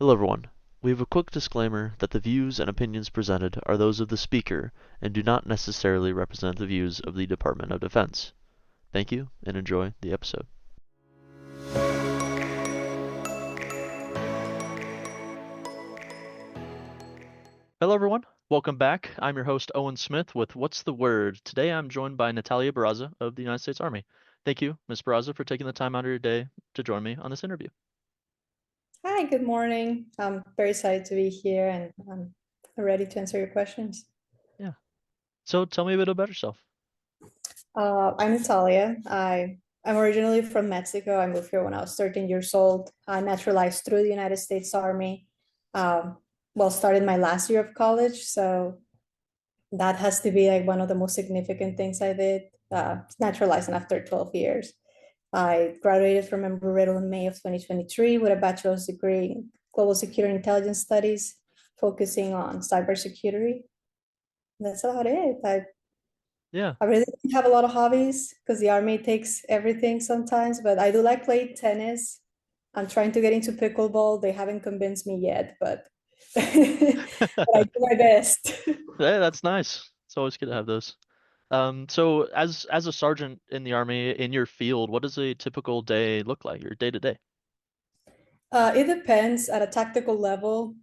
Hello everyone. We have a quick disclaimer that the views and opinions presented are those of the speaker and do not necessarily represent the views of the Department of Defense. Thank you and enjoy the episode. Hello everyone. Welcome back. I'm your host Owen Smith with What's the Word? Today I'm joined by Natalia Barraza of the United States Army. Thank you, Ms. Barraza, for taking the time out of your day to join me on this interview. Hi, good morning. I'm very excited to be here and I'm ready to answer your questions. Yeah. So tell me a bit about yourself. I'm Natalia. I'm originally from Mexico. I moved here when I was 13 years old. I naturalized through the United States Army. Um, Started my last year of college. So that has to be like one of the most significant things I did, naturalizing after 12 years. I graduated from Embry-Riddle in May of 2023 with a bachelor's degree in global security and intelligence studies, focusing on cybersecurity. That's about it. Yeah. I really don't have a lot of hobbies because the army takes everything sometimes, but I do like playing tennis. I'm trying to get into pickleball. They haven't convinced me yet, but, but I do my best. Hey, that's nice. It's always good to have those. So as a sergeant in the Army in your field, what does a typical day look like, your day to day? It depends. At a tactical level,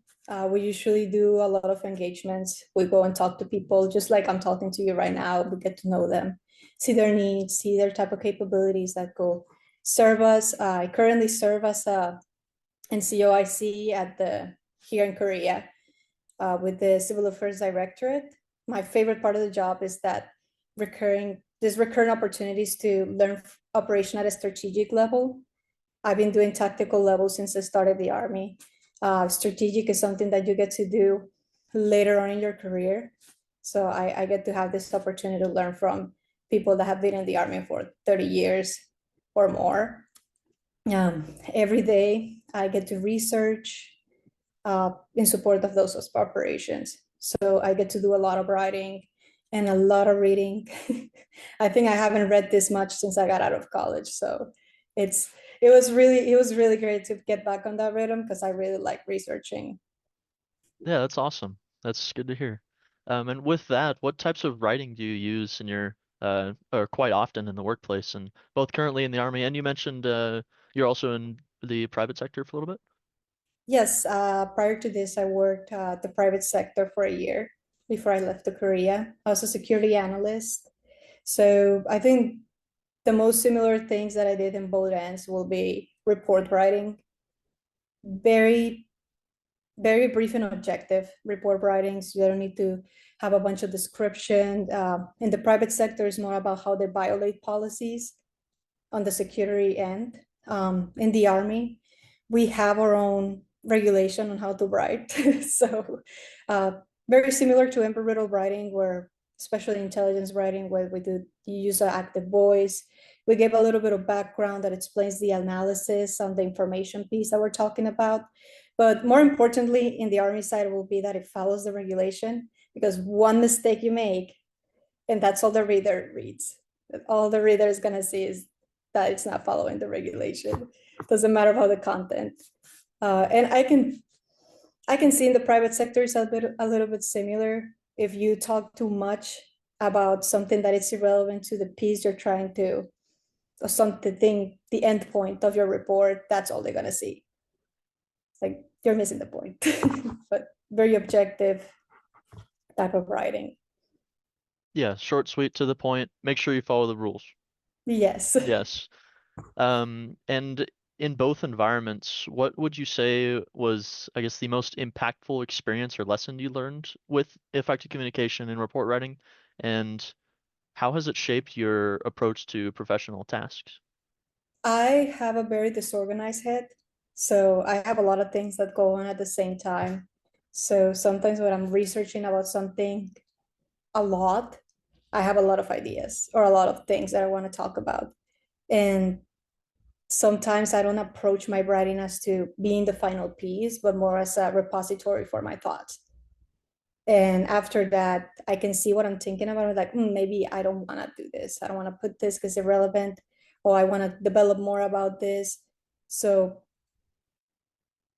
we usually do a lot of engagements. We go and talk to people, just like I'm talking to you right now. We get to know them, see their needs, see their type of capabilities that go serve us. I currently serve as a NCOIC at the here in Korea with the Civil Affairs Directorate. My favorite part of the job is that there's recurring opportunities to learn operation at a strategic level. I've been doing tactical level since I started the army. Strategic is something that you get to do later on in your career. So I get to have this opportunity to learn from people that have been in the army for 30 years or more. Every day I get to research in support of those operations. So I get to do a lot of writing and a lot of reading. I think I haven't read this much since I got out of college. So it's it was really great to get back on that rhythm because I really like researching. Yeah, that's awesome. That's good to hear. And with that, what types of writing do you use in your or quite often in the workplace, and both currently in the Army, and you mentioned you're also in the private sector for a little bit? Yes, prior to this, I worked the private sector for a year before I left to Korea. I was a security analyst. So I think the most similar things that I did in both ends will be report writing, very, very brief and objective report writings. You don't need to have a bunch of description. In the private sector, it's more about how they violate policies on the security end. In the army, we have our own regulation on how to write. So uh, very similar to Embry-Riddle writing, where especially intelligence writing, where we do you use an active voice. We give a little bit of background that explains the analysis on the information piece that we're talking about. But more importantly, in the army side will be that it follows the regulation because one mistake you make, and that's all the reader reads. All the reader is gonna see is that it's not following the regulation. Doesn't matter about the content. And I can see in the private sector is a little bit similar. If you talk too much about something that is irrelevant to the piece you're trying to, or something, the end point of your report, that's all they're gonna see. It's like you're missing the point. But very objective type of writing. Yeah, short, sweet, to the point. Make sure you follow the rules. Yes. Yes. And in both environments, what would you say was, I guess, the most impactful experience or lesson you learned with effective communication and report writing? And how has it shaped your approach to professional tasks? I have a very disorganized head, so I have a lot of things that go on at the same time. So sometimes when I'm researching about something a lot, I have a lot of ideas or a lot of things that I want to talk about. And sometimes I don't approach my writing as to being the final piece, but more as a repository for my thoughts. And after that, I can see what I'm thinking about. Like, maybe I don't want to do this. I don't want to put this because it's irrelevant, or I want to develop more about this. So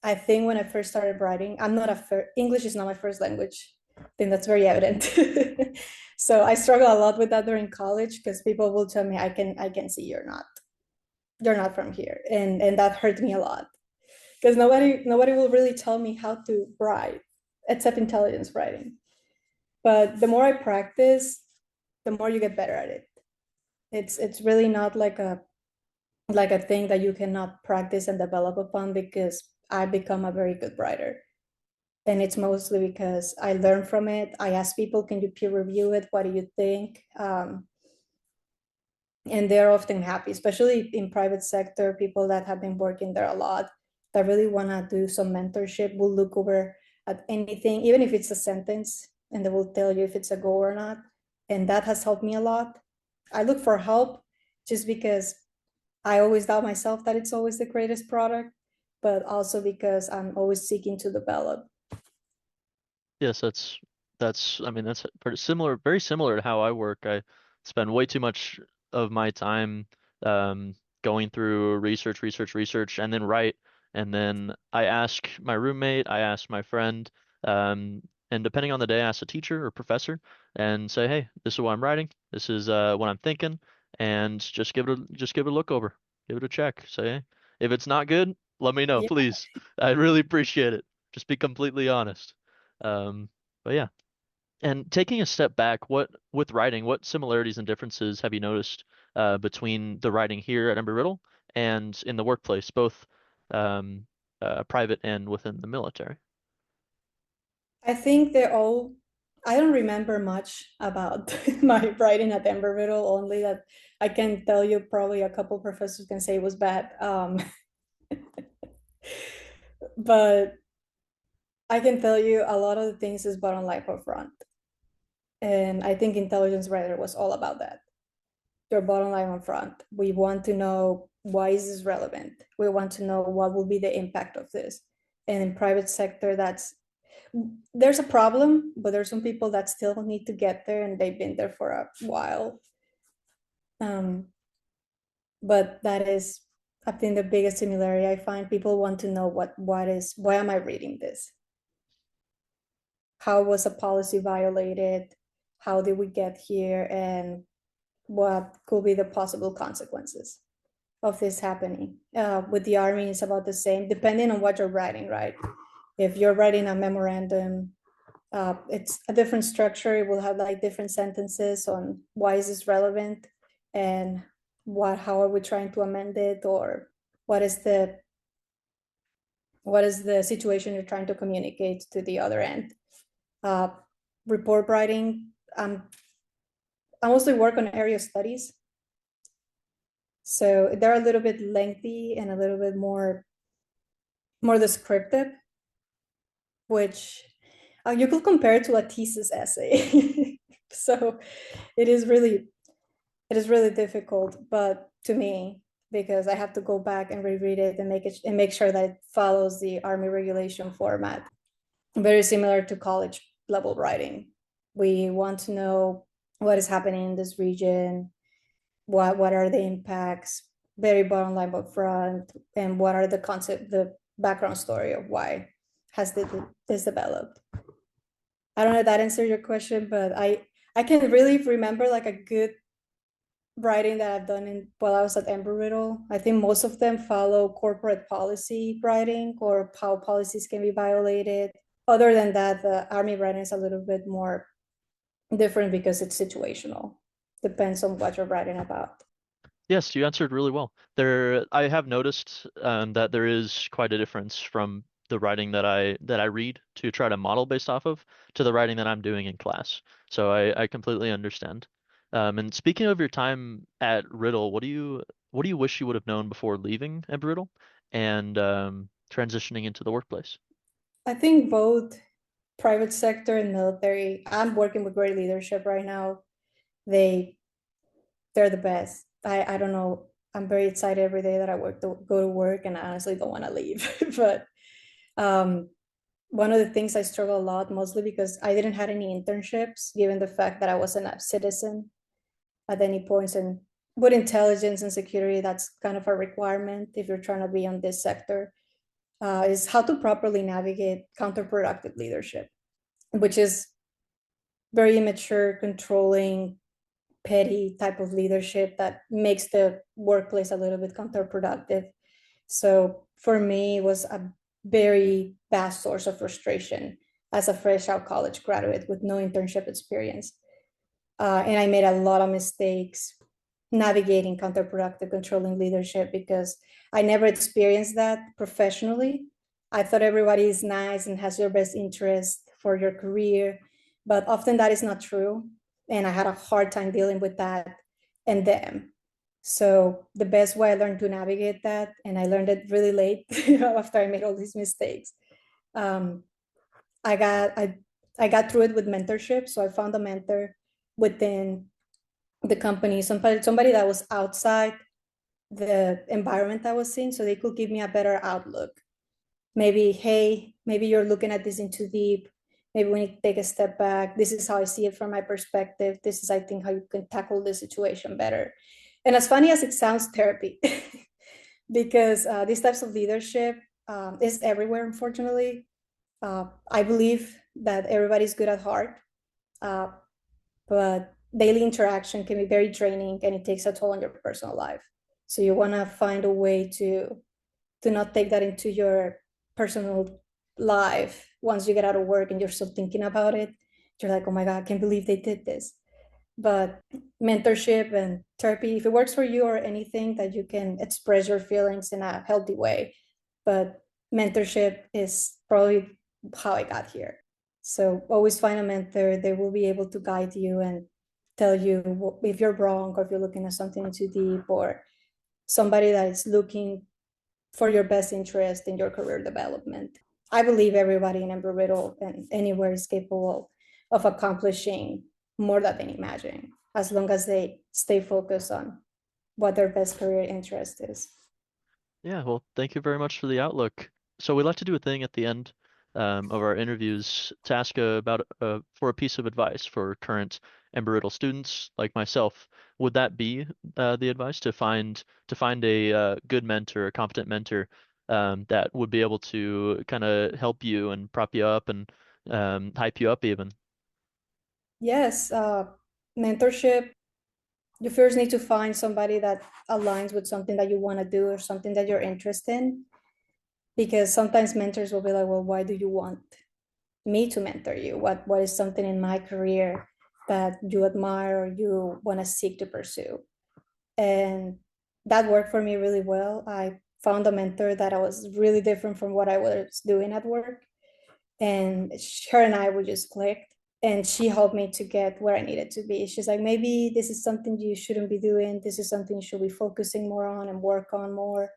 I think when I first started writing, I'm not English is not my first language. I think that's very evident. So I struggle a lot with that during college because people will tell me I can see you're not from here, and that hurt me a lot because nobody will really tell me how to write except intelligence writing. But the more I practice, the more you get better at it. It's really not like a thing that you cannot practice and develop upon because I become a very good writer. And it's mostly because I learn from it. I ask people, can you peer review it? What do you think? And they're often happy, especially in private sector, people that have been working there a lot, that really want to do some mentorship will look over at anything, even if it's a sentence, and they will tell you if it's a go or not. And that has helped me a lot. I look for help just because I always doubt myself that it's always the greatest product, but also because I'm always seeking to develop. Yes, that's I mean that's pretty similar, very similar to how I work. I spend way too much of my time um going through research, and then write, and then I ask my roommate, I ask my friend, um and depending on the day, I ask a teacher or professor and say, "Hey, this is what I'm writing. This is what I'm thinking," and just give it a look over. Give it a check. Say, hey, if it's not good, let me know, Yeah, please. I'd really appreciate it. Just be completely honest. Um, but yeah, and taking a step back, what with writing, what similarities and differences have you noticed between the writing here at Embry-Riddle and in the workplace, both um, private and within the military? I think I don't remember much about my writing at Embry-Riddle, only that I can tell you probably a couple professors can say it was bad. But I can tell you a lot of the things is bottom line up front. And I think intelligence writer was all about that. Your bottom line on front. We want to know why is this relevant? We want to know what will be the impact of this. And in private sector, there's a problem, but there's some people that still need to get there and they've been there for a while. Um, but that is, I think, the biggest similarity I find. People want to know why am I reading this? How was a policy violated? How did we get here? And what could be the possible consequences of this happening? With the army, it's about the same, depending on what you're writing, right? If you're writing a memorandum, it's a different structure. It will have like different sentences on why is this relevant and how are we trying to amend it, or what is the situation you're trying to communicate to the other end. Uh, Report writing, I mostly work on area studies, so they're a little bit lengthy and a little bit more descriptive, which you could compare it to a thesis essay. So it is really difficult, but to me, because I have to go back and reread it and make sure that it follows the Army regulation format. Very similar to college level writing. We want to know what is happening in this region, what are the impacts, very bottom line up front, and what are the background story of why has this developed. I don't know if that answered your question, but I can really remember like a good writing that I've done while I was at Embry-Riddle. I think most of them follow corporate policy writing or how policies can be violated. Other than that, the Army writing is a little bit more different because it's situational. Depends on what you're writing about. Yes, you answered really well. I have noticed that there is quite a difference from the writing that I read to try to model based off of to the writing that I'm doing in class. So I completely understand. And speaking of your time at Riddle, what do you wish you would have known before leaving at Riddle and transitioning into the workplace? I think both private sector and military. I'm working with great leadership right now. They they're the best. I don't know. I'm very excited every day that go to work, and I honestly don't want to leave. But um, one of the things I struggle a lot, mostly because I didn't have any internships, given the fact that I wasn't a citizen at any points. And with intelligence and security, that's kind of a requirement if you're trying to be on this sector. is how to properly navigate counterproductive leadership, which is very immature, controlling, petty type of leadership that makes the workplace a little bit counterproductive. So for me, it was a very vast source of frustration as a fresh out college graduate with no internship experience. And I made a lot of mistakes navigating counterproductive controlling leadership because I never experienced that professionally. I thought everybody is nice and has your best interest for your career, but often that is not true. And I had a hard time dealing with that and them. So the best way I learned to navigate that, and I learned it really late after I made all these mistakes. Um, I got I I got through it with mentorship. So I found a mentor within the company, somebody that was outside the environment I was in, so they could give me a better outlook. Maybe, hey, maybe you're looking at this in too deep. Maybe we need to take a step back. This is how I see it from my perspective. This is, I think, how you can tackle the situation better. And as funny as it sounds, therapy, because these types of leadership is everywhere, unfortunately. I believe that everybody's good at heart, uh, but daily interaction can be very draining and it takes a toll on your personal life. So you want to find a way to not take that into your personal life. Once you get out of work and you're still thinking about it, you're like, oh my God, I can't believe they did this. But mentorship and therapy, if it works for you, or anything that you can express your feelings in a healthy way, but mentorship is probably how I got here. So always find a mentor. They will be able to guide you and tell you if you're wrong, or if you're looking at something too deep, or somebody that is looking for your best interest in your career development. I believe everybody in Embry-Riddle and anywhere is capable of accomplishing more than they imagine, as long as they stay focused on what their best career interest is. Yeah, well, thank you very much for the outlook. So we like to do a thing at the end of our interviews to ask about for a piece of advice for current Embry-Riddle students like myself. Would that be the advice to find a good mentor, a competent mentor that would be able to kind of help you and prop you up and hype you up even? Yes, mentorship. You first need to find somebody that aligns with something that you want to do or something that you're interested in. Because sometimes mentors will be like, well, why do you want me to mentor you? What is something in my career that you admire or you want to seek to pursue? And that worked for me really well. I found a mentor that I was really different from what I was doing at work. And her and I would just click. And she helped me to get where I needed to be. She's like, maybe this is something you shouldn't be doing. This is something you should be focusing more on and work on more.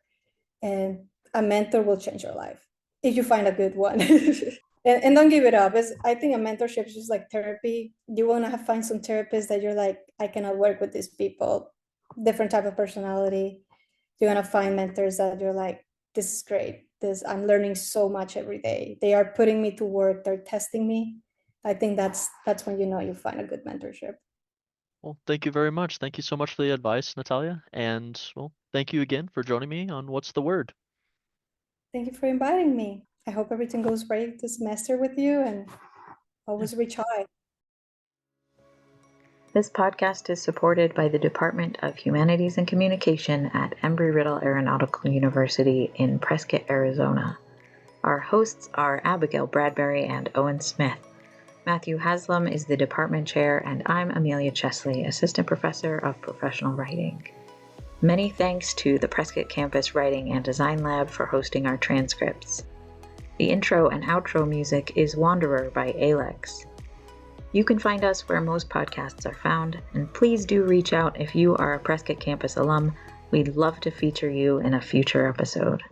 And a mentor will change your life if you find a good one. And don't give it up. I think a mentorship is just like therapy. You want to find some therapists that you're like, I cannot work with these people, different type of personality. You want to find mentors that you're like, this is great. I'm learning so much every day. They are putting me to work. They're testing me. I think that's when you know you find a good mentorship. Well, thank you very much. Thank you so much for the advice, Natalia. And well, thank you again for joining me on What's the Word? Thank you for inviting me. I hope everything goes great this semester with you, and Yeah. always reach high. This podcast is supported by the Department of Humanities and Communication at Embry-Riddle Aeronautical University in Prescott, Arizona. Our hosts are Abigail Bradbury and Owen Smith. Matthew Haslam is the department chair, and I'm Amelia Chesley, assistant professor of professional writing. Many thanks to the Prescott Campus Writing and Design Lab for hosting our transcripts. The intro and outro music is Wanderer by Alex. You can find us where most podcasts are found, and please do reach out if you are a Prescott Campus alum. We'd love to feature you in a future episode.